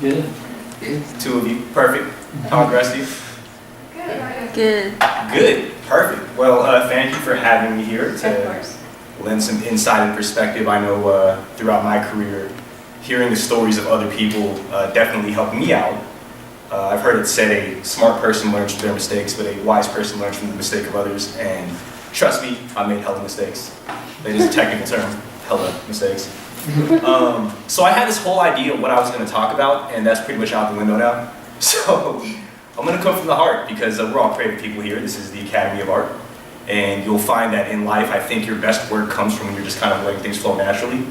Good. Two of you, perfect. How the rest of you? Good. Good, perfect. Well, thank you for having me here Of to course. lend some insight and perspective. I know throughout my career, hearing the stories of other people definitely helped me out. I've heard it said a smart person learns from their mistakes, but a wise person learns from the mistake of others. And trust me, I made hella mistakes. That is a technical term, hella mistakes. So I had this whole idea of what I was going to talk about, and that's pretty much out the window now. So I'm going to come from the heart because we're all creative people here. This is the Academy of Art. And you'll find that in life, I think your best work comes from when you're just kind of letting things flow naturally.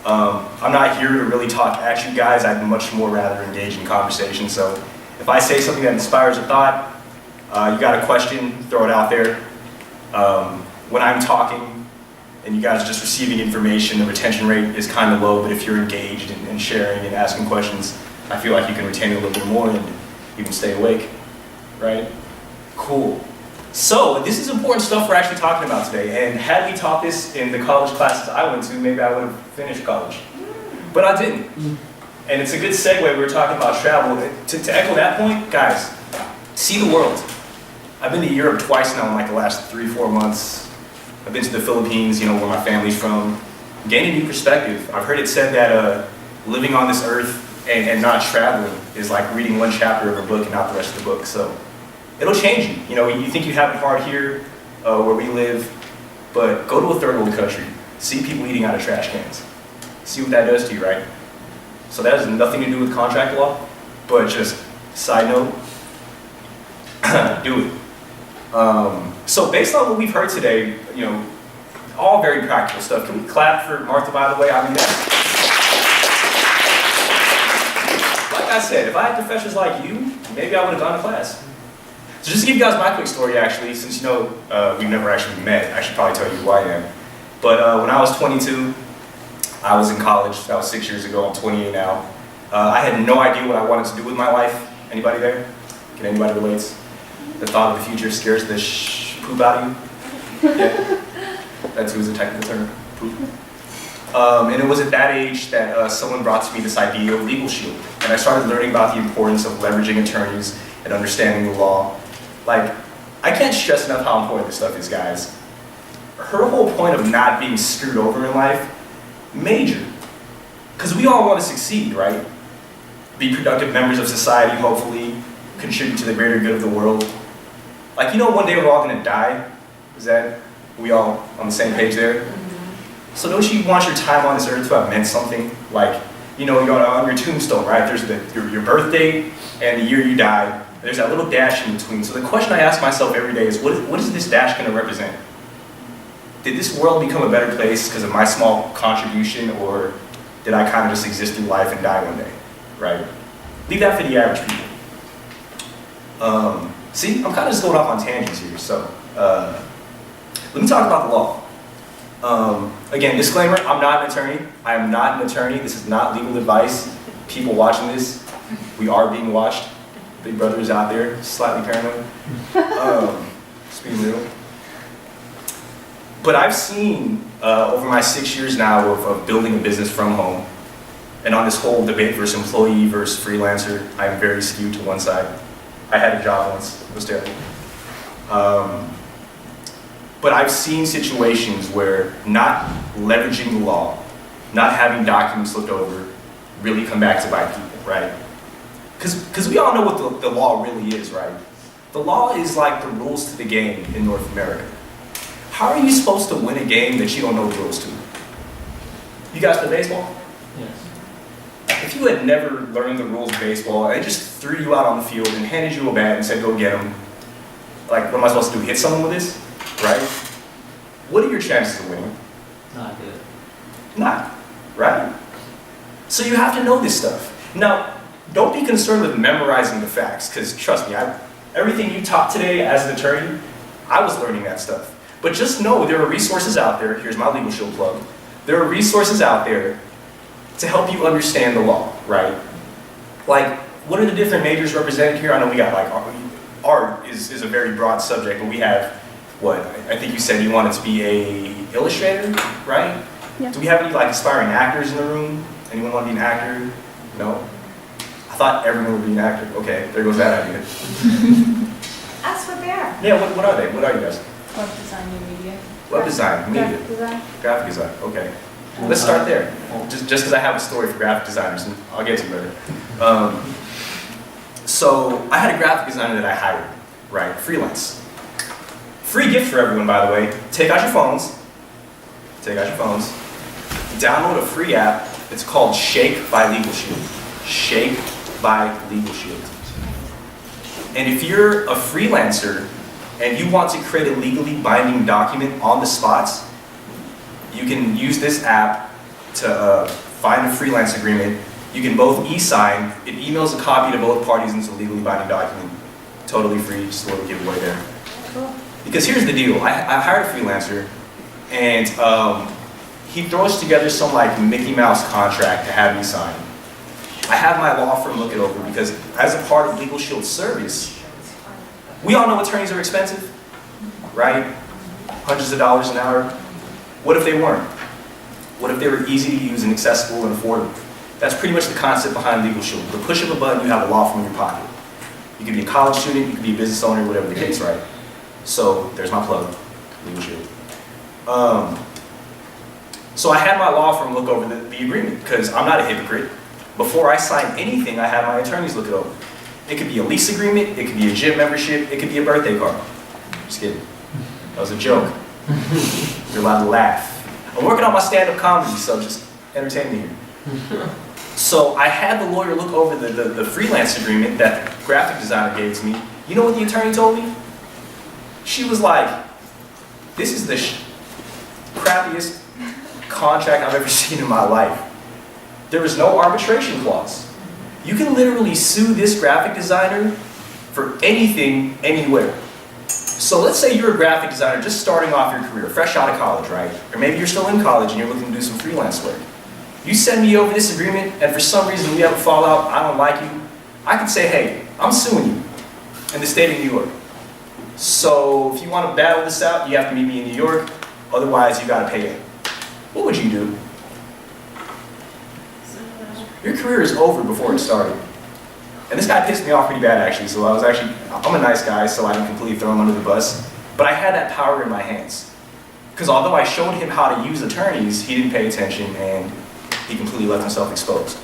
I'm not here to really talk at you guys. I'd much more rather engage in conversation. So if I say something that inspires a thought, you got a question, throw it out there. When I'm talking and you guys are just receiving information, the retention rate is kind of low, but if you're engaged and sharing and asking questions, I feel like you can retain it a little bit more and you can stay awake, right? Cool. So this is important stuff we're actually talking about today, and had we taught this in the college classes I went to, maybe I would have finished college. But I didn't. And it's a good segue, we were talking about travel. To echo that point, guys, see the world. I've been to Europe twice now in like the last 3-4 months. I've been to the Philippines, you know, where my family's from. Gaining new perspective. I've heard it said that living on this earth and not traveling is like reading one chapter of a book and not the rest of the book. So it'll change you. You know, you think you have it hard here where we live, but go to a third world country. See people eating out of trash cans. See what that does to you, right? So that has nothing to do with contract law, but just side note, do it. So based on what we've heard today, you know, all very practical stuff. Can we clap for Martha, by the way? I mean, like I said, if I had professors like you, maybe I would have gone to class. So just to give you guys my quick story, actually, since you know we've never actually met, I should probably tell you who I am. But when I was 22, I was in college. That was 6 years ago. I'm 28 now. I had no idea what I wanted to do with my life. Anybody there? Can anybody relate? The thought of the future scares the poop out of you? Yeah. That too is a technical term. Poop. And it was at that age that someone brought to me this idea of Legal Shield. And I started learning about the importance of leveraging attorneys and understanding the law. Like, I can't stress enough how important this stuff is, guys. Her whole point of not being screwed over in life, major. Because we all want to succeed, right? Be productive members of society, hopefully, contribute to the greater good of the world. Like, you know, one day we're all going to die. Is that, we all on the same page there? So don't you want your time on this earth to have meant something? Like, you know, on your tombstone, right? There's your birth date and the year you died. There's that little dash in between. So the question I ask myself every day is, what is this dash going to represent? Did this world become a better place because of my small contribution, or did I kind of just exist through life and die one day, right? Leave that for the average people. See, I'm kind of just going off on tangents here, so let me talk about the law. Again, disclaimer, I'm not an attorney. I am not an attorney. This is not legal advice. People watching this, we are being watched. Big Brother is out there, slightly paranoid. Just being real. But I've seen, over my 6 years now of building a business from home, and on this whole debate versus employee versus freelancer, I'm very skewed to one side. I had a job once, it was terrible. But I've seen situations where not leveraging the law, not having documents looked over, really come back to bite people, right? Because we all know what the law really is, right? The law is like the rules to the game in North America. How are you supposed to win a game that you don't know the rules to? You guys play baseball? Yes. If you had never learned the rules of baseball and they just threw you out on the field and handed you a bat and said, go get him, like, what am I supposed to do, hit someone with this, right? What are your chances of winning? Not good. Not, right? So you have to know this stuff. Now, don't be concerned with memorizing the facts, because trust me, everything you taught today as an attorney, I was learning that stuff. But just know there are resources out there, here's my Legal Shield plug, there are resources out there to help you understand the law, right? Like, what are the different majors represented here? I know we got like, art is a very broad subject, but we have, what, I think you said you wanted to be a illustrator, right? Yeah. Do we have any like aspiring actors in the room? Anyone want to be an actor? No? I thought everyone would be an actor. Okay, there goes that idea. Ask what they are. Yeah, what are they? What are you guys? Web design and media. Web design, media. Graphic design. Graphic design, okay. Let's start there. Just because I have a story for graphic designers, and I'll get to it later. So I had a graphic designer that I hired, right? Freelance. Free gift for everyone, by the way. Take out your phones. Download a free app. It's called Shake by Legal Shield. Shake by Legal Shield. And if you're a freelancer and you want to create a legally binding document on the spot, you can use this app to find a freelance agreement. You can both e-sign. It emails a copy to both parties into a legally binding document. Totally free, just a little giveaway there. Cool. Because here's the deal. I hired a freelancer, and he throws together some like Mickey Mouse contract to have me sign. I have my law firm look it over because as a part of Legal Shield's service, we all know attorneys are expensive, right? Hundreds of dollars an hour. What if they weren't? What if they were easy to use and accessible and affordable? That's pretty much the concept behind Legal Shield. With a push of a button, you have a law firm in your pocket. You could be a college student, you could be a business owner, whatever the case, right? So there's my plug, Legal Shield. So I had my law firm look over the agreement because I'm not a hypocrite. Before I sign anything, I have my attorneys look it over. It could be a lease agreement, it could be a gym membership, it could be a birthday card. Just kidding. That was a joke. You're allowed to laugh. I'm working on my stand-up comedy, so just entertain me here. So I had the lawyer look over the freelance agreement that the graphic designer gave to me. You know what the attorney told me? She was like, this is the crappiest contract I've ever seen in my life. There was no arbitration clause. You can literally sue this graphic designer for anything, anywhere. So let's say you're a graphic designer just starting off your career, fresh out of college, right? Or maybe you're still in college and you're looking to do some freelance work. You send me over this agreement and for some reason we have a fallout, I don't like you, I can say, hey, I'm suing you in the state of New York. So if you want to battle this out, you have to meet me in New York, otherwise you got to pay it. What would you do? Your career is over before it started. And this guy pissed me off pretty bad actually, so I'm a nice guy, so I didn't completely throw him under the bus. But I had that power in my hands. Because although I showed him how to use attorneys, he didn't pay attention and he completely left himself exposed.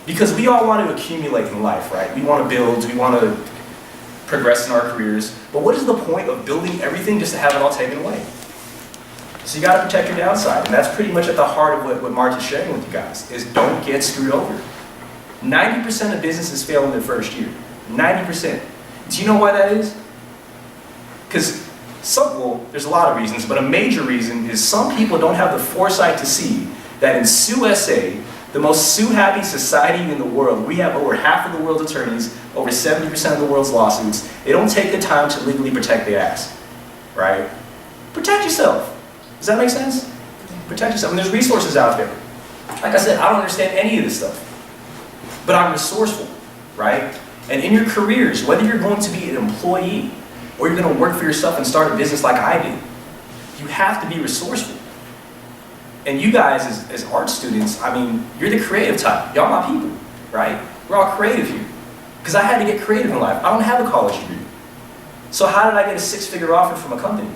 Because we all want to accumulate in life, right? We want to build, we want to progress in our careers. But what is the point of building everything just to have it all taken away? So you got to protect your downside, and that's pretty much at the heart of what Mark is sharing with you guys, is don't get screwed over. 90% of businesses fail in their first year. 90%. Do you know why that is? Because well, there's a lot of reasons, but a major reason is some people don't have the foresight to see that in SUSA, the most sue-happy society in the world, we have over half of the world's attorneys, over 70% of the world's lawsuits. They don't take the time to legally protect their ass, right? Protect yourself. Does that make sense? Protect yourself. And there's resources out there. Like I said, I don't understand any of this stuff. But I'm resourceful, right? And in your careers, whether you're going to be an employee or you're going to work for yourself and start a business like I did, you have to be resourceful. And you guys, as art students, I mean, you're the creative type. Y'all my people, right? We're all creative here. Because I had to get creative in life. I don't have a college degree. So how did I get a six-figure offer from a company?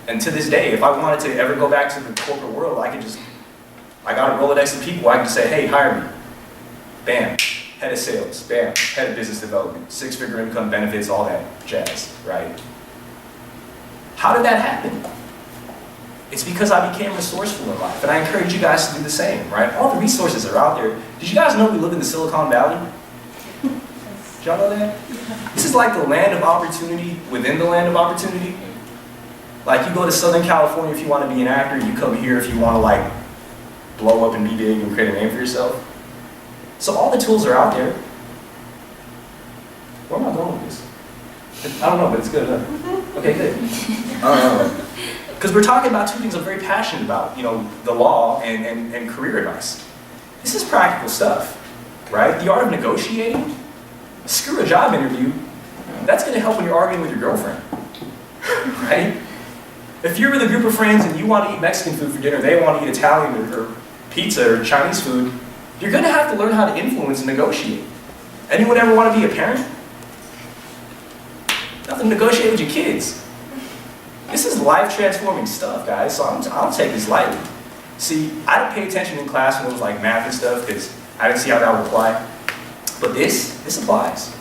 And to this day, if I wanted to ever go back to the corporate world, I got a Rolodex of people, I can say, hey, hire me. Bam, head of sales, bam, head of business development, six-figure income, benefits, all that jazz, right? How did that happen? It's because I became resourceful in life, and I encourage you guys to do the same, right? All the resources are out there. Did you guys know we live in the Silicon Valley? Did y'all know that? This is like the land of opportunity within the land of opportunity. Like you go to Southern California if you want to be an actor, you come here if you want to like blow up and be big and create a name for yourself. So all the tools are out there. Where am I going with this? I don't know, but it's good, huh? Okay, good. Because we're talking about two things I'm very passionate about, you know, the law and career advice. This is practical stuff, right? The art of negotiating. Screw a job interview. That's going to help when you're arguing with your girlfriend, right? If you're with a group of friends and you want to eat Mexican food for dinner, they want to eat Italian or pizza or Chinese food, you're going to have to learn how to influence and negotiate. Anyone ever want to be a parent? Nothing to negotiate with your kids. This is life-transforming stuff, guys, so I don't take this lightly. See, I didn't pay attention in class when it was like math and stuff, because I didn't see how that would apply. But this applies.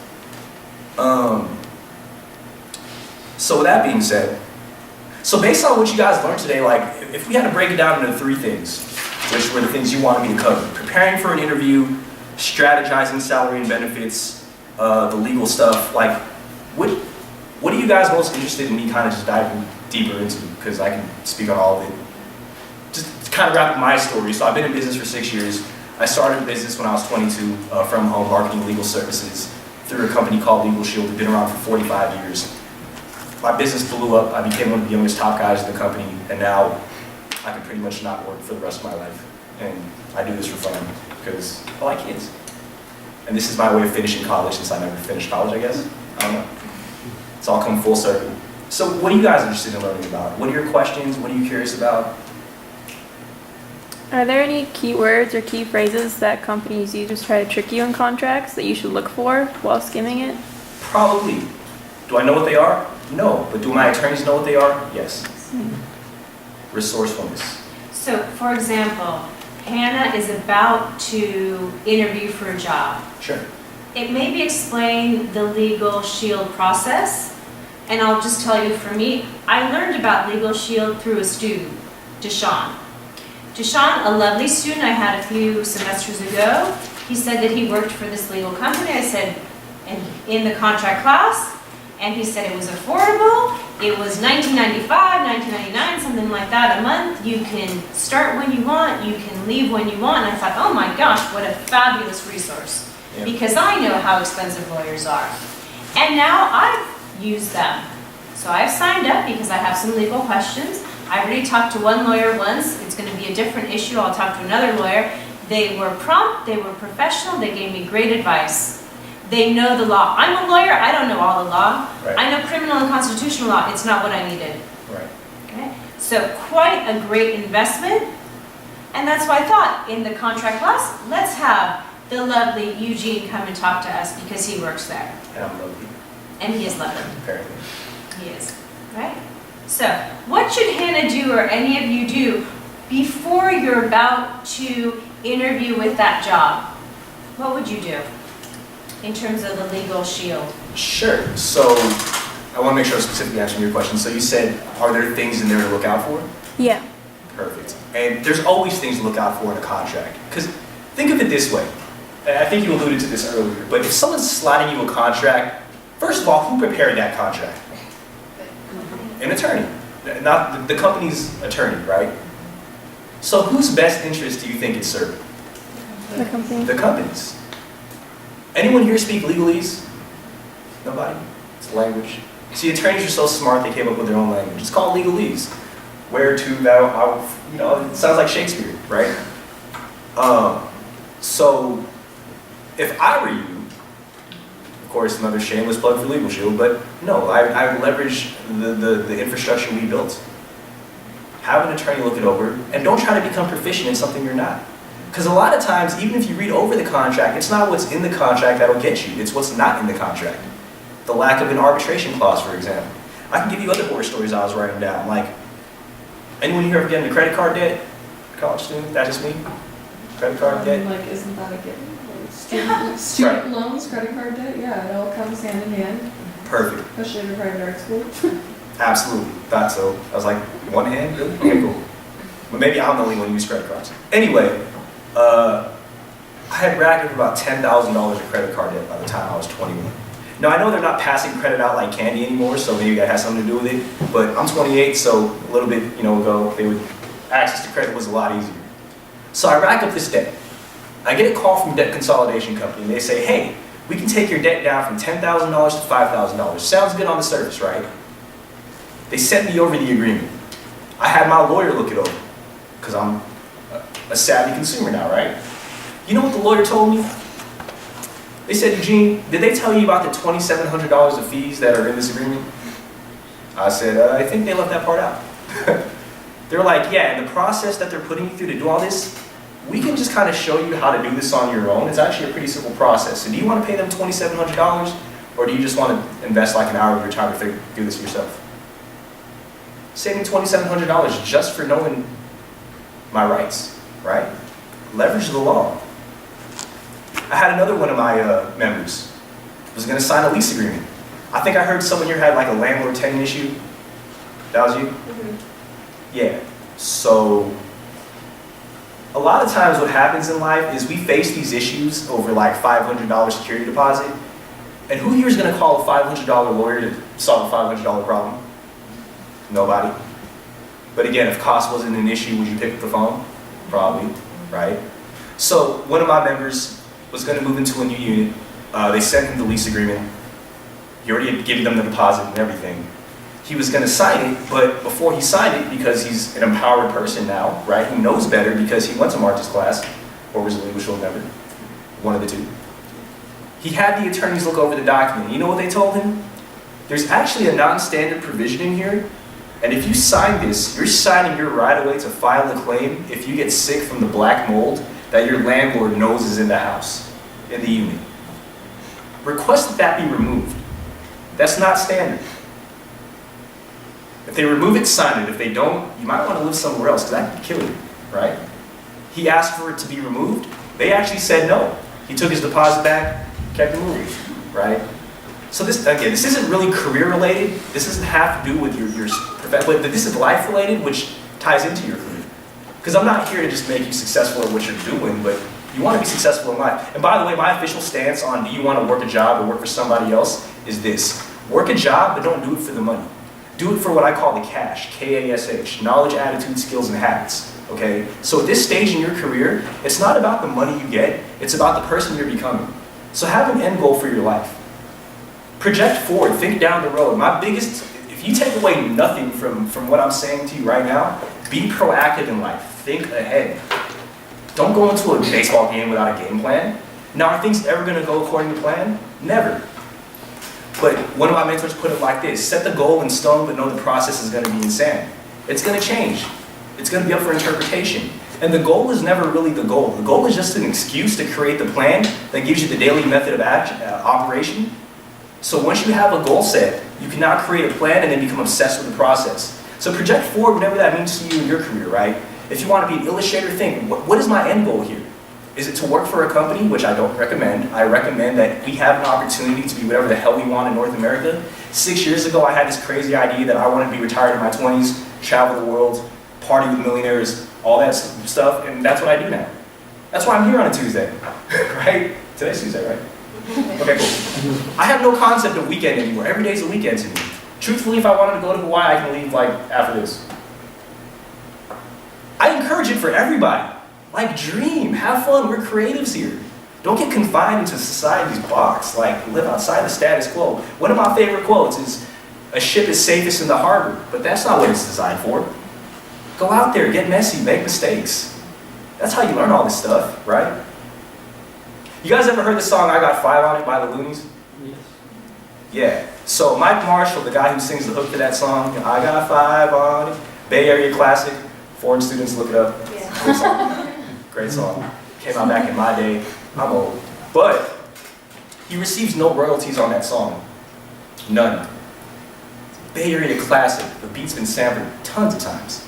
So with that being said, so based on what you guys learned today, like, if we had to break it down into 3 things, which were the things you wanted me to cover: preparing for an interview, strategizing salary and benefits, the legal stuff, like, what are you guys most interested in me kind of just diving deeper into? Because I can speak on all of it. Just to kind of wrap up my story. So I've been in business for 6 years. I started a business when I was 22, from home, marketing legal services through a company called Legal Shield. It's been around for 45 years. My business blew up. I became one of the youngest top guys in the company, and now I can pretty much not work for the rest of my life. And I do this for fun because I like kids. And this is my way of finishing college, since I never finished college, I guess. I don't know. It's all come full circle. So what are you guys interested in learning about? What are your questions? What are you curious about? Are there any keywords or key phrases that companies use to try to trick you in contracts that you should look for while skimming it? Probably. Do I know what they are? No. But do my attorneys know what they are? Yes. Resourcefulness. So, for example, Hannah is about to interview for a job. Sure. It maybe explain the Legal Shield process, and I'll just tell you, for me, I learned about Legal Shield through a student, Deshaun. Deshaun, a lovely student I had a few semesters ago, he said that he worked for this legal company. I said, and in the contract class, and he said it was affordable. It was $19.95, $19.99, something like that a month. You can start when you want, you can leave when you want. And I thought, oh my gosh, what a fabulous resource. Yeah. Because I know how expensive lawyers are. And now I've used them. So I've signed up because I have some legal questions. I already talked to one lawyer once. It's going to be a different issue. I'll talk to another lawyer. They were prompt, they were professional, they gave me great advice. They know the law. I'm a lawyer, I don't know all the law. Right. I know criminal and constitutional law. It's not what I needed. Right. Okay? So quite a great investment. And that's why I thought, in the contract class, let's have the lovely Eugene come and talk to us because he works there. And I'm lovely. And he is lovely. Apparently. He is. Right? So, what should Hannah do, or any of you do, before you're about to interview with that job? What would you do in terms of the Legal Shield? Sure. So I want to make sure I'm specifically answering your question. So you said, are there things in there to look out for? Yeah. Perfect. And there's always things to look out for in a contract. Because think of it this way. And I think you alluded to this earlier, but if someone's sliding you a contract, first of all, who prepared that contract? An attorney. Not the company's attorney, right? So whose best interest do you think it's serving? The company. The company's. Anyone here speak legalese? Nobody? It's language. See, attorneys are so smart they came up with their own language. It's called legalese. Where to, thou, how, you know, it sounds like Shakespeare, right? So, if I were you, of course, another shameless plug for Legal Shield, but no, I would leverage the infrastructure we built. Have an attorney look it over, and don't try to become proficient in something you're not. Because a lot of times, even if you read over the contract, it's not what's in the contract that'll get you, it's what's not in the contract. The lack of an arbitration clause, for example. I can give you other horror stories I was writing down, like, anyone here ever get into credit card debt? College student? That's just me? Credit card debt? Like, isn't that a given? Like student loans, credit card debt, yeah, it all comes hand in hand. Perfect. Especially in a private art school. Absolutely. Thought so. I was like, one hand? Really? Okay, cool. But maybe I'm the only one who uses credit cards. Anyway, I had racked up about $10,000 of credit card debt by the time I was 21. Now, I know they're not passing credit out like candy anymore, so maybe that has something to do with it. But I'm 28, so a little bit, ago, access to credit was a lot easier. So I rack up this debt. I get a call from a debt consolidation company, and they say, hey, we can take your debt down from $10,000 to $5,000. Sounds good on the surface, right? They sent me over the agreement. I had my lawyer look it over, because I'm a savvy consumer now, right? You know what the lawyer told me? They said, Eugene, did they tell you about the $2,700 of fees that are in this agreement? I said, I think they left that part out. They were like, yeah, and the process that they're putting you through to do all this, we can just kind of show you how to do this on your own. It's actually a pretty simple process. So do you want to pay them $2,700, or do you just want to invest like an hour of your time to do this yourself? Saving $2,700 just for knowing my rights, right? Leverage the law. I had another one of my members was going to sign a lease agreement. I think I heard someone here had like a landlord-tenant issue. That was you? Mm-hmm. Yeah. So a lot of times what happens in life is we face these issues over like $500 security deposit. And who here is going to call a $500 lawyer to solve a $500 problem? Nobody. But again, if cost wasn't an issue, would you pick up the phone? Probably, right? So one of my members was going to move into a new unit. They sent him the lease agreement. He already had given them the deposit and everything. He was going to sign it, but before he signed it, because he's an empowered person now, right? He knows better because he went to Martha's class, or was a legal shield member, one of the two. He had the attorneys look over the document. You know what they told him? There's actually a non-standard provision in here, and if you sign this, you're signing your right away to file a claim if you get sick from the black mold that your landlord knows is in the house, in the unit. Request that be removed. That's not standard. If they remove it, sign it. If they don't, you might want to live somewhere else, because that could kill you, right? He asked for it to be removed. They actually said no. He took his deposit back, kept it moving, right? So this, again, this isn't really career related. This doesn't have to do with your profession, but this is life related, which ties into your career. Because I'm not here to just make you successful at what you're doing, but you want to be successful in life. And by the way, my official stance on do you want to work a job or work for somebody else is this. Work a job, but don't do it for the money. Do it for what I call the cash, K-A-S-H, knowledge, attitude, skills, and habits, okay? So at this stage in your career, it's not about the money you get, it's about the person you're becoming. So have an end goal for your life. Project forward, think down the road. My biggest, if you take away nothing from what I'm saying to you right now, be proactive in life, think ahead. Don't go into a baseball game without a game plan. Now, are things ever gonna go according to plan? Never. But one of my mentors put it like this: set the goal in stone, but know the process is gonna be insane. It's gonna change. It's gonna be up for interpretation. And the goal is never really the goal. The goal is just an excuse to create the plan that gives you the daily method of action, operation. So once you have a goal set, you can now create a plan and then become obsessed with the process. So project forward whatever that means to you in your career, right? If you want to be an illustrator, think, what is my end goal here? Is it to work for a company, which I don't recommend. I recommend that we have an opportunity to be whatever the hell we want in North America. 6 years ago, I had this crazy idea that I wanted to be retired in my 20s, travel the world, party with millionaires, all that stuff, and that's what I do now. That's why I'm here on a Tuesday, right? Today's Tuesday, right? Okay, cool. I have no concept of weekend anymore. Every day's a weekend to me. Truthfully, if I wanted to go to Hawaii, I can leave like after this. I encourage it for everybody. Like, dream, have fun, we're creatives here. Don't get confined into society's box. Like, live outside the status quo. One of my favorite quotes is, a ship is safest in the harbor, but that's not what it's designed for. Go out there, get messy, make mistakes. That's how you learn all this stuff, right? You guys ever heard the song I Got 5 on It by the Loonies? Yes. Yeah. So Mike Marshall, the guy who sings the hook to that song, I Got 5 on It, Bay Area classic. Foreign students, look it up. Yeah. Great song. Great song. Came out back in my day. I'm old. But he receives no royalties on that song. None. Bay Area classic. The beat's been sampled tons of times.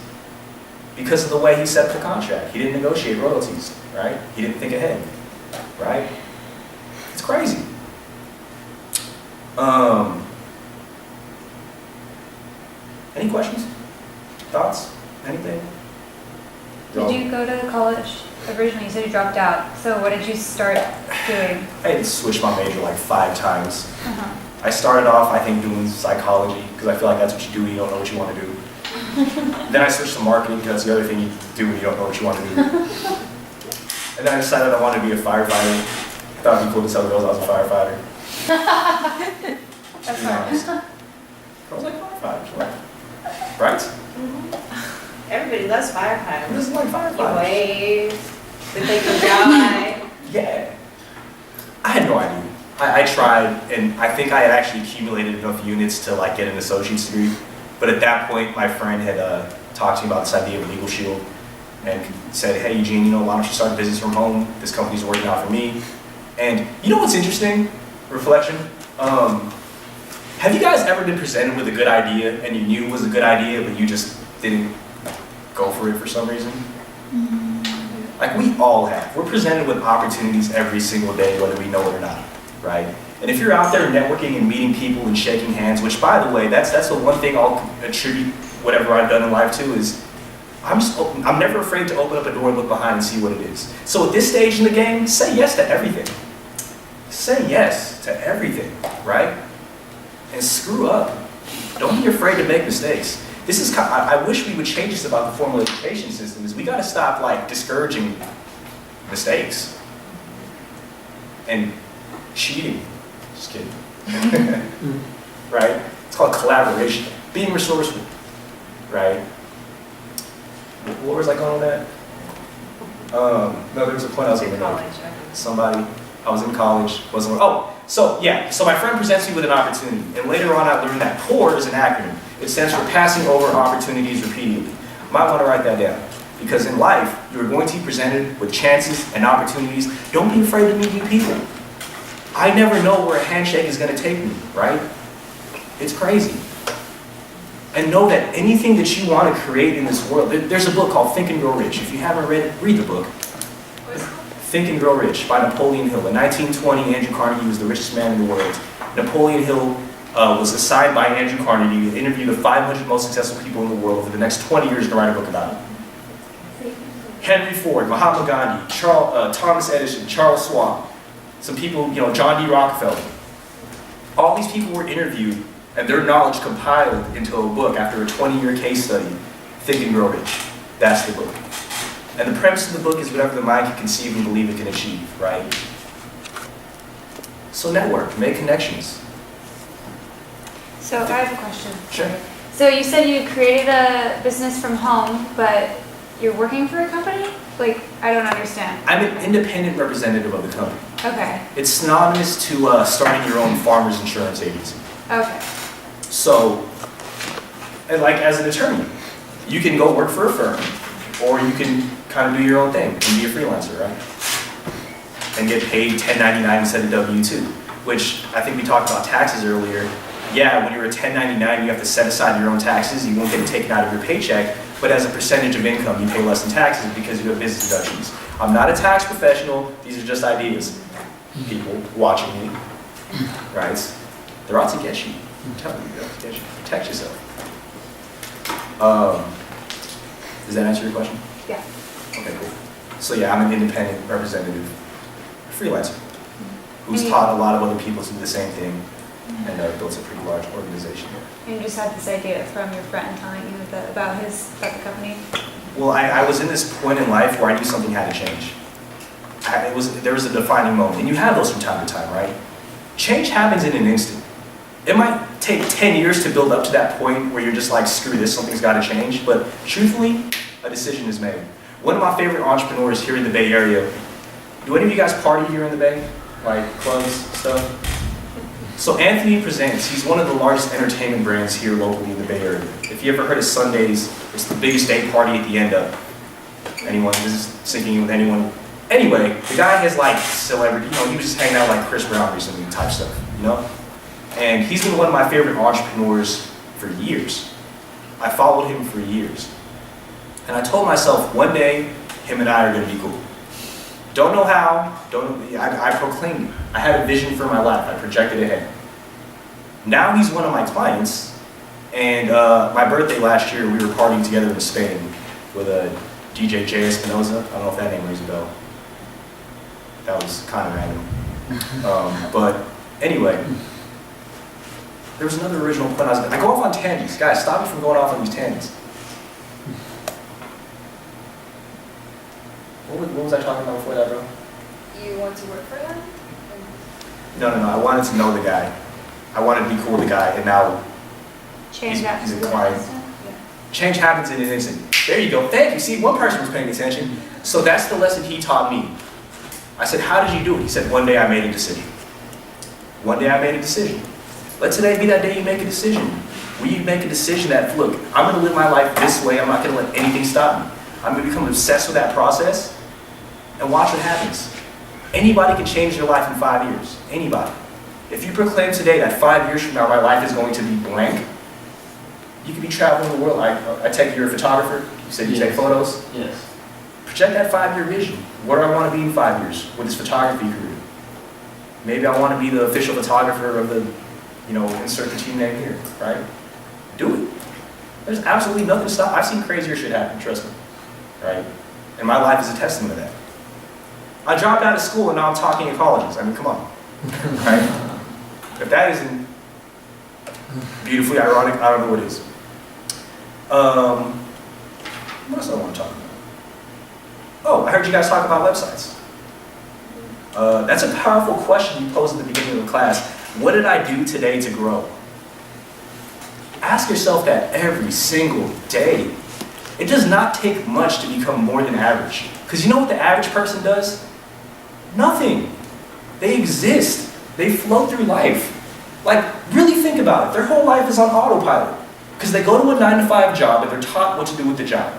Because of the way he set up the contract. He didn't negotiate royalties, right? He didn't think ahead, right? It's crazy. Any questions? Thoughts? Anything? Did you go to college originally? You said you dropped out. So what did you start doing? I had to switch my major like 5 times. I started off, I think, doing psychology, because I feel like that's what you do when you don't know what you want to do. Then I switched to marketing, because that's the other thing you do when you don't know what you want to do. And then I decided I wanted to be a firefighter. I thought it'd be cool to tell girls I was a firefighter. That's To be hard. honest. Girls like firefighters, right? Right? Everybody loves Who firefighters. doesn't like You firefighters? wave, they can die. Yeah. I had no idea. I tried, and I think I had actually accumulated enough units to like get an associate's degree. But at that point, my friend had talked to me about this idea of a legal shield. and said, hey, Eugene, why don't you start a business from home? This company's working out for me. And you know what's interesting? Reflection. Have you guys ever been presented with a good idea and you knew it was a good idea, but you just didn't go for it for some reason? Like we all have. We're presented with opportunities every single day, whether we know it or not, right? And if you're out there networking and meeting people and shaking hands, which by the way, that's the one thing I'll attribute whatever I've done in life to is, I'm never afraid to open up a door and look behind and see what it is. So at this stage in the game, say yes to everything. Say yes to everything, right? And screw up. Don't be afraid to make mistakes. This is, I wish we would change this about the formal education system, is we gotta stop like discouraging mistakes and cheating. Just kidding. Right? It's called collaboration. Being resourceful, right? What was I going with that? No, there was a point I was going to make. I was in college, so my friend presents me with an opportunity, and later on I learned that POUR is an acronym. It stands for Passing Over Opportunities Repeatedly. You might want to write that down, because in life, you're going to be presented with chances and opportunities. Don't be afraid to meet new people. I never know where a handshake is going to take me, right? It's crazy. And know that anything that you want to create in this world, there's a book called Think and Grow Rich. If you haven't read it, read the book. Think and Grow Rich by Napoleon Hill. In 1920, Andrew Carnegie was the richest man in the world. Napoleon Hill was assigned by Andrew Carnegie to interview the 500 most successful people in the world for the next 20 years to write a book about it. Henry Ford, Mahatma Gandhi, Thomas Edison, Charles Schwab, some people, John D. Rockefeller. All these people were interviewed and their knowledge compiled into a book after a 20-year case study, Think and Grow Rich. That's the book. And the premise of the book is whatever the mind can conceive and believe it can achieve, right? So network, make connections. So I have a question. Sure. So you said you created a business from home, but you're working for a company? Like, I don't understand. I'm an independent representative of the company. Okay. It's synonymous to starting your own farmer's insurance agency. Okay. So, and like as an attorney, you can go work for a firm, or you can kind of do your own thing and be a freelancer, right? And get paid $10.99 instead of W-2, which I think we talked about taxes earlier. Yeah, when you're a $10.99, you have to set aside your own taxes. You won't get it taken out of your paycheck, but as a percentage of income, you pay less in taxes because you have business deductions. I'm not a tax professional. These are just ideas. People watching me, right? They're out to get you. I'm telling you, they're out to get you. Protect yourself. Does that answer your question? Yeah. Okay, cool. So yeah, I'm an independent representative, freelancer, who's taught a lot of other people to do the same thing, and built a pretty large organization here. And you just had this idea from your friend telling you about the company? Well, I was in this point in life where I knew something had to change. There was a defining moment, and you have those from time to time, right? Change happens in an instant. It might take 10 years to build up to that point where you're just like, screw this, something's got to change. But truthfully, a decision is made. One of my favorite entrepreneurs here in the Bay Area, do any of you guys party here in the Bay? Like clubs, stuff? So Anthony Presents, he's one of the largest entertainment brands here locally in the Bay Area. If you ever heard of Sundays, it's the biggest day party at the end of. Anyone, this is sinking in with anyone? Anyway, the guy has like celebrity, he was just hanging out like Chris Brown recently type stuff, And he's been one of my favorite entrepreneurs for years. I followed him for years. And I told myself, one day, him and I are gonna be cool. Don't know how, I proclaimed it. I had a vision for my life, I projected ahead. Now he's one of my clients, and my birthday last year, we were partying together in Spain with a DJ Jay Espinoza. I don't know if that name rings a bell. That was kind of random. But anyway, there was another original point I go off on tangents. Guys, stop me from going off on these tangents. What was I talking about before that, bro? You want to work for them? No. I wanted to know the guy. I wanted to be cool with the guy, and now Change he's a client. Change happens in an instant. There you go. Thank you. See, one person was paying attention. So that's the lesson he taught me. I said, how did you do it? He said, one day I made a decision. One day I made a decision. Let today be that day you make a decision. Where you make a decision that, look, I'm going to live my life this way. I'm not going to let anything stop me. I'm gonna become obsessed with that process, and watch what happens. Anybody can change their life in 5 years, anybody. If you proclaim today that 5 years from now my life is going to be blank, you could be traveling the world. I take you're a photographer, you said you take photos. Yes. Project that 5-year vision. What do I want to be in 5 years with this photography career? Maybe I want to be the official photographer of the, insert the team name here, right? Do it. There's absolutely nothing to stop. I've seen crazier shit happen, trust me, right? And my life is a testament to that. I dropped out of school and now I'm talking at colleges. I mean, come on, right? If that isn't beautifully ironic, I don't know what is. What else do I want to talk about? Oh, I heard you guys talk about websites. That's a powerful question you posed at the beginning of the class. What did I do today to grow? Ask yourself that every single day. It does not take much to become more than average. Because you know what the average person does? Nothing. They exist. They flow through life. Like, really think about it. Their whole life is on autopilot. Because they go to a 9-to-5 job and they're taught what to do with the job.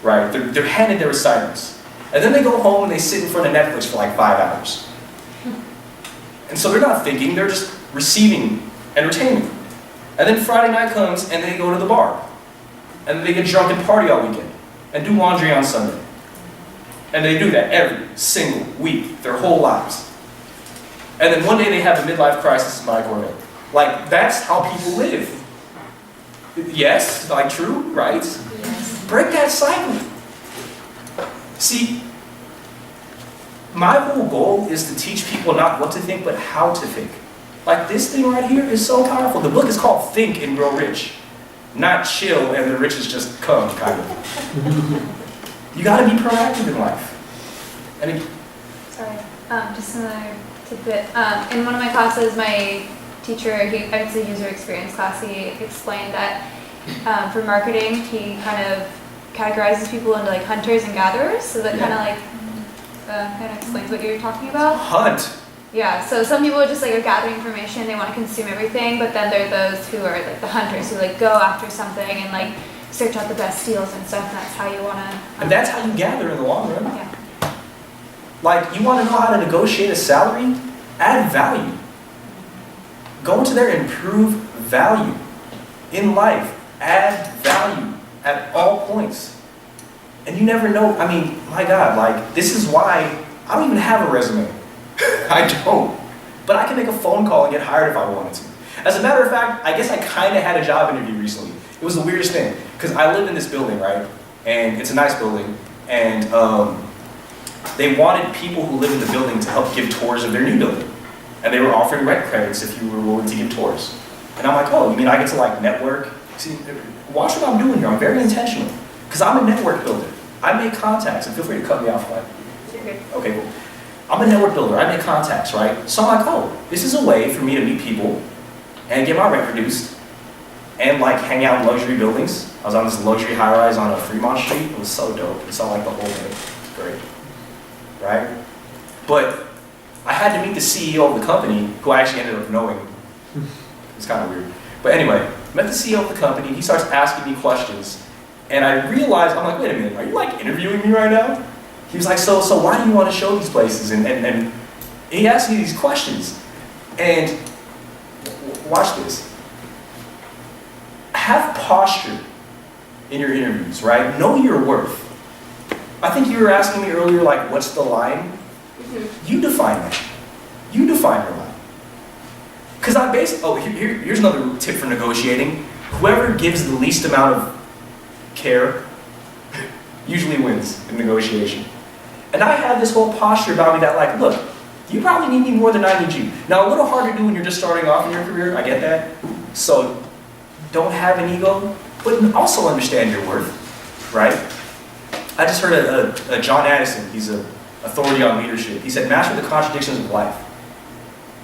Right? They're handed their assignments. And then they go home and they sit in front of Netflix for like 5 hours. And so they're not thinking, they're just receiving entertainment. And then Friday night comes and they go to the bar. And then they get drunk and party all weekend. And do laundry on Sunday. And they do that every single week, their whole lives. And then one day they have a midlife crisis and buy a Corvette. Like, that's how people live. Yes, like true, right? Yes. Break that cycle. See, my whole goal is to teach people not what to think, but how to think. Like this thing right here is so powerful. The book is called Think and Grow Rich. Not chill and the riches just come, kind of. You gotta be proactive in life. And Sorry, just another tidbit. In one of my classes, my teacher, it's a user experience class, he explained that for marketing, he kind of categorizes people into like hunters and gatherers, so that kind of explains what you're talking about. Hunt. Yeah, so some people just like are gathering information, they want to consume everything, but then there are those who are like the hunters who like go after something and like search out the best deals and stuff, and that's how you want to... And that's how you gather in the long run. Yeah. Like, you want to know how to negotiate a salary? Add value. Go into there and prove value. In life, add value at all points. And you never know, I mean, my God, like, this is why I don't even have a resume. I don't. But I can make a phone call and get hired if I wanted to. As a matter of fact, I guess I kind of had a job interview recently. It was the weirdest thing, because I live in this building, right? And it's a nice building, and they wanted people who live in the building to help give tours of their new building. And they were offering rent credits if you were willing to give tours. And I'm like, oh, you mean I get to like network? See, watch what I'm doing here. I'm very intentional. Because I'm a network builder. I make contacts, and feel free to cut me off. Okay, cool. I'm a network builder. I make contacts, right? So I'm like, oh, this is a way for me to meet people and get my rent reduced and like hang out in luxury buildings. I was on this luxury high-rise on a Fremont Street. It was so dope. It saw like the whole thing. Great. Right? But I had to meet the CEO of the company, who I actually ended up knowing. It's kind of weird. But anyway, met the CEO of the company. He starts asking me questions. And I realized, I'm like, wait a minute, are you like interviewing me right now? He was like, so why do you want to show these places? And he asked me these questions. And watch this. Have posture in your interviews, right? Know your worth. I think you were asking me earlier, like, what's the line? Mm-hmm. You define that. You define your line. Because I basically, here's another tip for negotiating. Whoever gives the least amount of care usually wins in negotiation. And I had this whole posture about me that like, look, you probably need me more than I need you. Now, a little hard to do when you're just starting off in your career, I get that. So don't have an ego, but also understand your worth, right? I just heard a John Addison, he's an authority on leadership. He said, master the contradictions of life.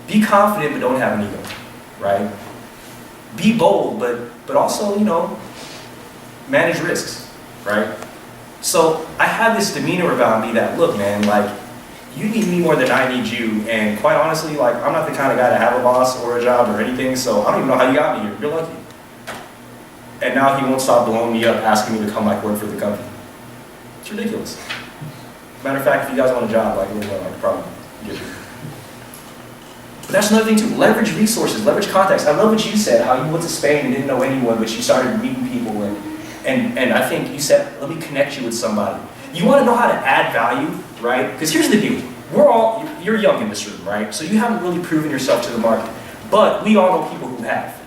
Be confident, but don't have an ego, right? Be bold, but also, manage risks, right? So I have this demeanor about me that, look, man, like, you need me more than I need you, and quite honestly, like, I'm not the kind of guy to have a boss or a job or anything, so I don't even know how you got me here. You're lucky. And now he won't stop blowing me up, asking me to come like work for the company. It's ridiculous. Matter of fact, if you guys want a job, like, I could probably get you. But that's another thing too, leverage resources, leverage contacts. I love what you said, how you went to Spain and didn't know anyone, but you started meeting people, and I think you said, let me connect you with somebody. You want to know how to add value, right? Because here's the deal, you're young in this room, right? So you haven't really proven yourself to the market, but we all know people who have.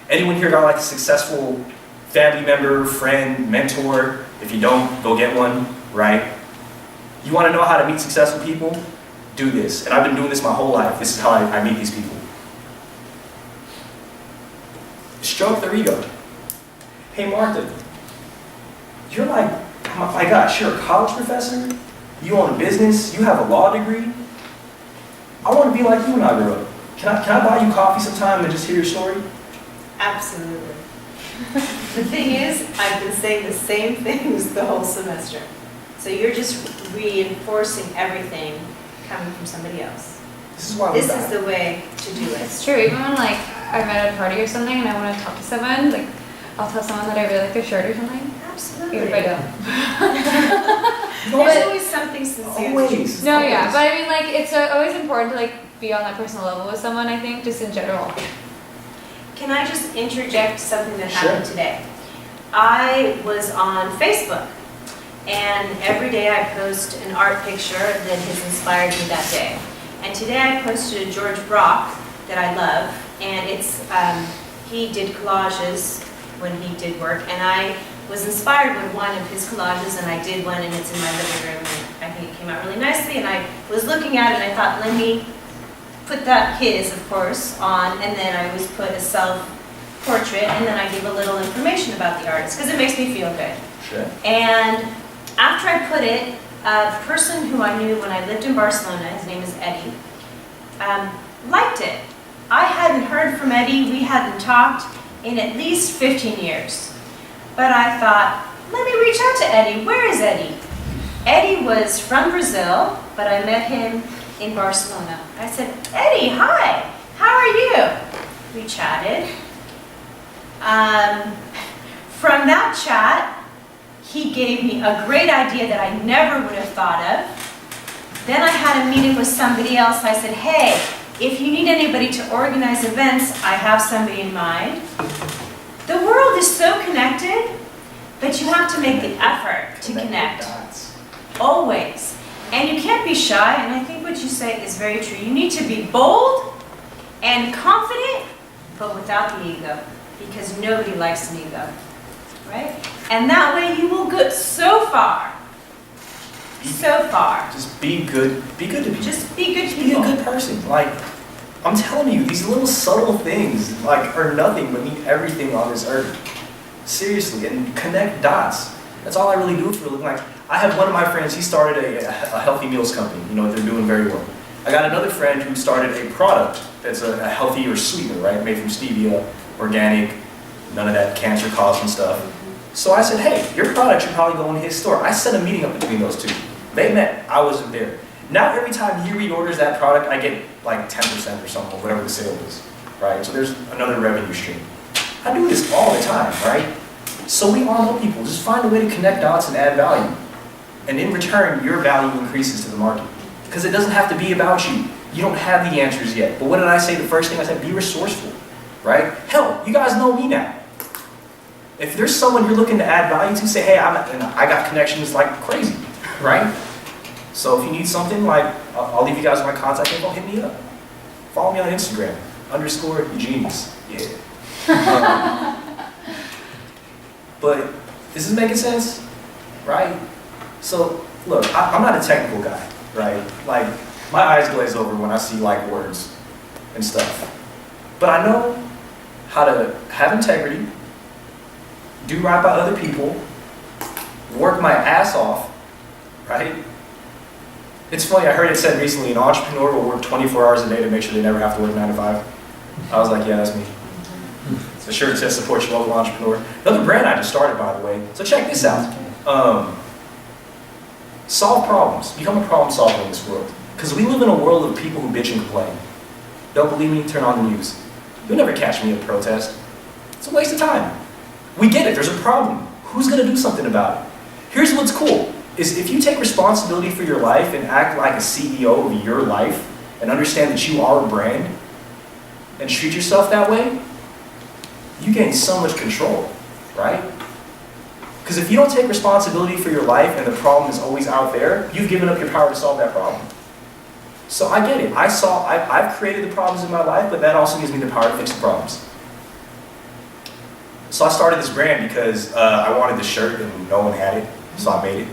Anyone here got like a successful family member, friend, mentor? If you don't, go get one, right? You want to know how to meet successful people? Do this. And I've been doing this my whole life. This is how I meet these people. Stroke their ego. Hey Martha, you're like, oh my gosh, you're a college professor? You own a business? You have a law degree? I want to be like you when I grow up. Can I buy you coffee sometime and just hear your story? Absolutely. The thing is, I've been saying the same things the whole semester. So you're just reinforcing everything coming from somebody else. This is why This is the way to do it. It's true. Even when like I'm at a party or something and I want to talk to someone, like I'll tell someone that I really like their shirt or something. Absolutely. Even if I don't. There's always something sincere. Always. No, yeah, but I mean, like, it's always important to, like, be on that personal level with someone, I think, just in general. Can I just interject something that Sure. happened today? I was on Facebook, and every day I post an art picture that has inspired me that day. And today I posted a George Brock that I love, and it's, he did collages when he did work, and I was inspired with one of his collages, and I did one, and it's in my living room, and I think it came out really nicely, and I was looking at it, and I thought, let me put that, his, of course, on, and then I always put a self-portrait, and then I give a little information about the artist, because it makes me feel good. Sure. And after I put it, a person who I knew when I lived in Barcelona, his name is Eddie, liked it. I hadn't heard from Eddie, we hadn't talked in at least 15 years. But I thought, let me reach out to Eddie. Where is Eddie? Eddie was from Brazil, but I met him in Barcelona. I said, Eddie, hi, how are you? We chatted. From that chat, he gave me a great idea that I never would have thought of. Then I had a meeting with somebody else. I said, hey, if you need anybody to organize events, I have somebody in mind. The world is so connected, but you have to make the effort to connect. Always. And you can't be shy, and I think what you say is very true. You need to be bold and confident, but without the ego, because nobody likes an ego, right? And that way you will go so far. So far. Just be good. Be good to people. Just be good to Be a people. good person. Like, I'm telling you, these little subtle things, like, are nothing but mean everything on this earth. Seriously, and connect dots. That's all I really do for a living. Like, I have one of my friends, he started a healthy meals company. You know, they're doing very well. I got another friend who started a product that's a healthier sweetener, right? Made from stevia, organic, none of that cancer-causing stuff. So I said, hey, your product should probably go in his store. I set a meeting up between those two. They met, I wasn't there. Now every time he reorders that product, I get like 10% or something, whatever the sale is, right? So there's another revenue stream. I do this all the time, right? So we all know people. Just find a way to connect dots and add value. And in return, your value increases to the market. Because it doesn't have to be about you. You don't have the answers yet. But what did I say? The first thing I said, be resourceful, right? Hell, you guys know me now. If there's someone you're looking to add value to, say, hey, I got connections like crazy, right? So if you need something, like, I'll leave you guys my contact info, hit me up. Follow me on Instagram, _Eugenius. Yeah. But this is making sense, right? So look, I'm not a technical guy, right? Like, my eyes glaze over when I see like words and stuff. But I know how to have integrity, do right by other people, work my ass off, right? It's funny, I heard it said recently, an entrepreneur will work 24 hours a day to make sure they never have to work 9 to 5. I was like, yeah, that's me. The shirt says support your local entrepreneur. Another brand I just started, by the way. So check this out. Solve problems. Become a problem solver in this world. Because we live in a world of people who bitch and complain. Don't believe me? Turn on the news. You'll never catch me at a protest. It's a waste of time. We get it. There's a problem. Who's going to do something about it? Here's what's cool. is if you take responsibility for your life and act like a CEO of your life and understand that you are a brand and treat yourself that way, you gain so much control, right? Because if you don't take responsibility for your life and the problem is always out there, you've given up your power to solve that problem. So I get it. I've created the problems in my life, but that also gives me the power to fix the problems. So I started this brand because I wanted the shirt and no one had it, so I made it.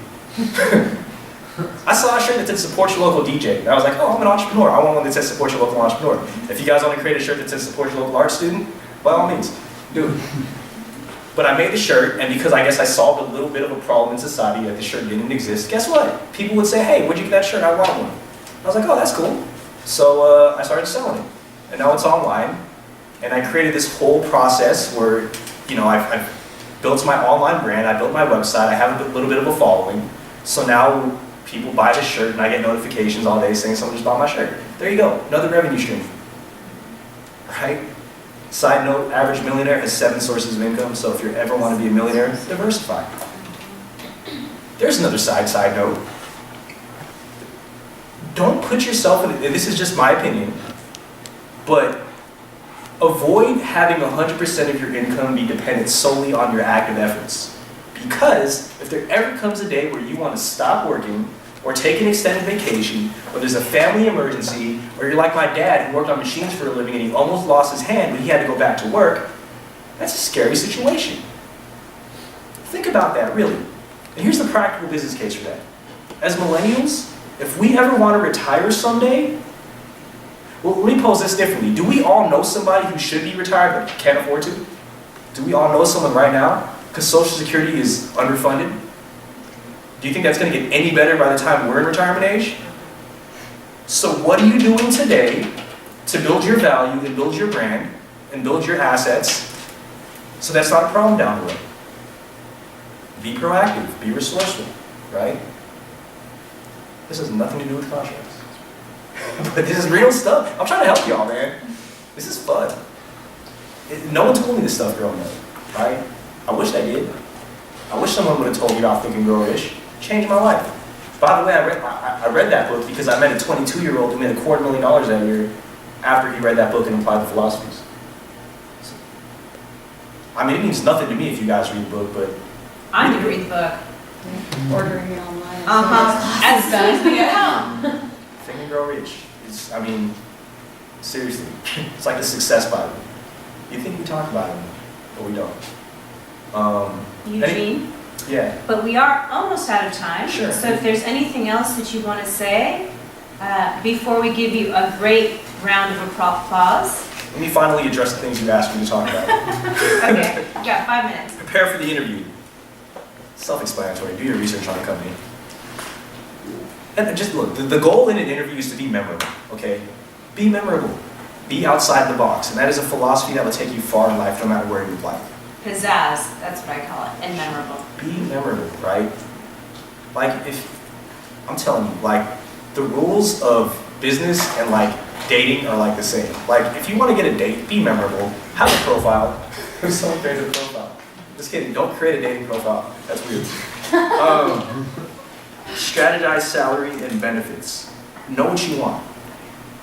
I saw a shirt that said support your local DJ, and I was like, oh, I'm an entrepreneur. I want one that says support your local entrepreneur. If you guys want to create a shirt that says support your local art student, by all means, do it. But I made the shirt, and because I guess I solved a little bit of a problem in society that the shirt didn't exist, guess what? People would say, hey, where'd you get that shirt? I want one. I was like, oh, that's cool. So I started selling it, and now it's online. And I created this whole process where, you know, I've built my online brand, I built my website, I have a little bit of a following. So now people buy the shirt, and I get notifications all day saying someone just bought my shirt. There you go, another revenue stream, right? Side note, average millionaire has 7 sources of income, so if you ever want to be a millionaire, diversify. There's another side note. Don't put yourself in, and this is just my opinion, but avoid having 100% of your income be dependent solely on your active efforts. Because if there ever comes a day where you want to stop working, or take an extended vacation, or there's a family emergency, or you're like my dad who worked on machines for a living and he almost lost his hand but he had to go back to work, that's a scary situation. Think about that, really. And here's the practical business case for that. As millennials, if we ever want to retire someday, well, let me pose this differently. Do we all know somebody who should be retired but can't afford to? Do we all know someone right now? Because Social Security is underfunded. Do you think that's going to get any better by the time we're in retirement age? So what are you doing today to build your value and build your brand and build your assets so that's not a problem down the road? Be proactive, be resourceful, right? This has nothing to do with contracts. But this is real stuff. I'm trying to help y'all, man. This is fun. No one told me this stuff growing up, right? I wish they did. I wish someone would have told me about Think and Grow Rich. Changed my life. By the way, I read that book because I met a 22-year-old who made $250,000 that year after he read that book and applied the philosophies. So, I mean, it means nothing to me if you guys read the book, but... I'm going to read the book. Ordering it online. As soon as we get home. Think and Grow Rich. I mean, seriously. It's like the success Bible. You think we talk about it, but we don't. Eugene? Yeah. But we are almost out of time. Sure. So if there's anything else that you want to say before we give you a great round of applause. Let me finally address the things you asked me to talk about. Okay, you got 5 minutes. Prepare for the interview. Self-explanatory. Do your research on the company. And just look, the goal in an interview is to be memorable, okay? Be memorable. Be outside the box. And that is a philosophy that will take you far in life no matter where you apply it. Pizzazz, that's what I call it, and memorable. Be memorable, right? Like, I'm telling you, like, the rules of business and, like, dating are, like, the same. Like, if you want to get a date, be memorable. Have a profile. If someone creates a profile. Just kidding, don't create a dating profile. That's weird. Strategize salary and benefits. Know what you want.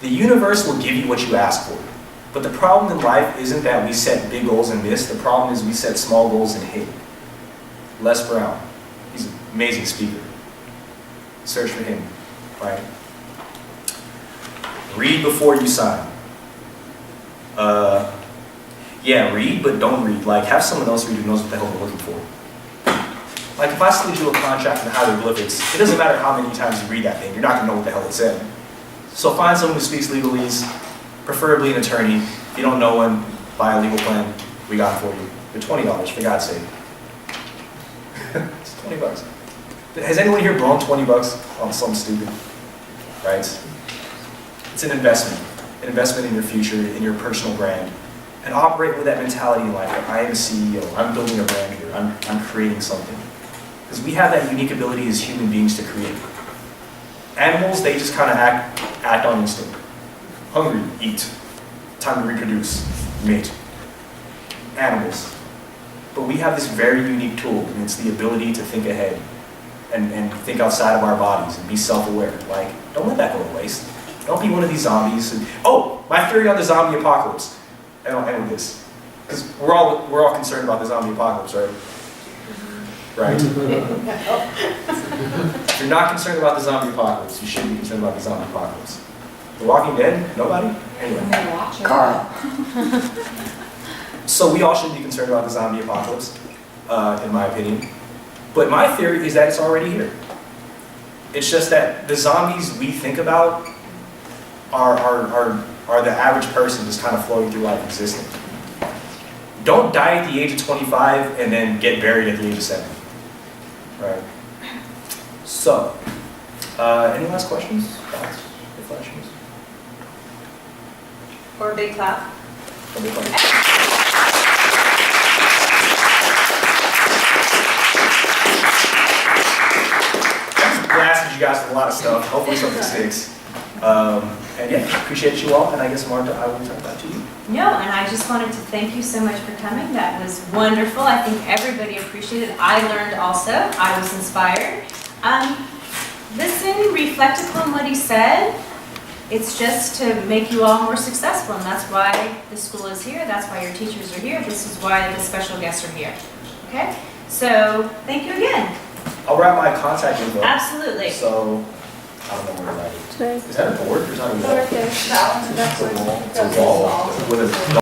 The universe will give you what you ask for. But the problem in life isn't that we set big goals and miss. The problem is we set small goals and hit. Les Brown, he's an amazing speaker. Search for him, right? Read before you sign. Yeah, read, but don't read. Like, have someone else read who knows what the hell they're looking for. Like, if I slid you a contract in hieroglyphics, it doesn't matter how many times you read that thing, you're not gonna know what the hell it said. So find someone who speaks legalese, preferably an attorney. If you don't know one, buy a legal plan. We got it for you. They're $20, for God's sake. It's $20. Has anyone here blown $20 on something stupid? Right? It's an investment in your future, in your personal brand. And operate with that mentality in life. Like, I am a CEO, I'm building a brand here, I'm creating something. Because we have that unique ability as human beings to create. Animals, they just kind of act on instinct. Hungry, eat. Time to reproduce, mate. Animals. But we have this very unique tool, and it's the ability to think ahead. and think outside of our bodies and be self-aware. Like, don't let that go to waste. Don't be one of these zombies. Oh, my theory on the zombie apocalypse. And I'll end with this, because we're all concerned about the zombie apocalypse, right? Right? If you're not concerned about the zombie apocalypse, you shouldn't be concerned about the zombie apocalypse. The Walking Dead? Nobody? Anyway. Watch it. Carl. So we all should be concerned about the zombie apocalypse, in my opinion. But my theory is that it's already here. It's just that the zombies we think about are the average person just kind of floating through life existing. Don't die at the age of 25 and then get buried at the age of 70. Right? So, any last questions? Thoughts? Reflections? Or a big clap. Any questions? I just blasted you guys with a lot of stuff. Hopefully something sticks. And yeah, appreciate you all. And I guess, Martha, I will turn back to you. No, and I just wanted to thank you so much for coming. That was wonderful. I think everybody appreciated it. I learned also. I was inspired. Listen, reflect upon what he said. It's just to make you all more successful, and that's why the school is here. That's why your teachers are here. This is why the special guests are here. Okay? So, thank you again. I'll wrap my contact info. Absolutely. So, I don't know where that is. Today. Is that a board or is that a wall? That right there, that one's the next one. It's a wall with a